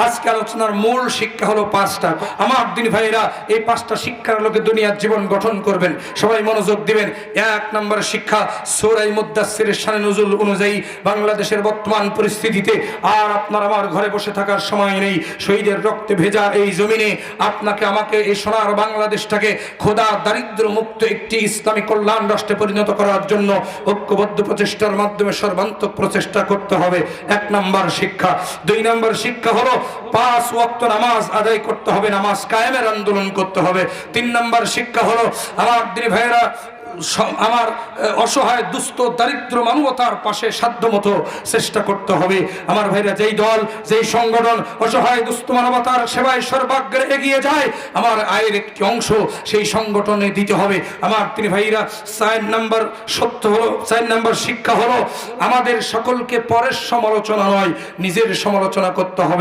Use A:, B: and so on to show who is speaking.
A: আজকে আলোচনার মূল শিক্ষা হলো পাঁচটা। আমার দিনী ভাইরা, এই পাঁচটা শিক্ষার লোকে দুনিয়ার জীবন গঠন করবেন। সবাই মনোযোগ দিবেন। এক নম্বর শিক্ষা, সূরা মুদ্দাসসিরের শানে নুজুল অনুযায়ী বাংলাদেশের বর্তমান পরিস্থিতিতে আর আপনার আমার ঘরে বসে থাকার সময় নেই। শহীদের রক্তে ভেজা এই জমিনে আপনাকে আমাকে এই সোনার বাংলাদেশটাকে খোদা দারিদ্র মুক্ত একটি ইসলামী কল্যাণ রাষ্ট্রে পরিণত করার জন্য ঐক্যবদ্ধ প্রচেষ্টার মাধ্যমে সর্বান্তক প্রচেষ্টা করতে হবে। এক নম্বর শিক্ষা। দুই নম্বর শিক্ষা হলো 5 ওয়াক্ত নামাজ আদায় করতে হবে, নামাজ কায়েমের আন্দোলন করতে হবে। তিন নম্বর শিক্ষা হলো আমার দিনী ভাইয়েরা, আমার অসহায় দুস্থ দারিদ্র মানবতার পাশে সাধ্যমতো চেষ্টা করতে হবে। আমার ভাইরা, যেই দল যেই সংগঠন অসহায় দুস্থ মানবতার সেবায় সর্বাগ্রে এগিয়ে যায়, আমার আয়ের একটি অংশ সেই সংগঠনে দিতে হবে। আমার তিনি ভাইরা, 4 নম্বর সত্য হলো, 4 নম্বর শিক্ষা হলো আমাদের সকলকে পরের সমালোচনা নয়, নিজের সমালোচনা করতে হবে।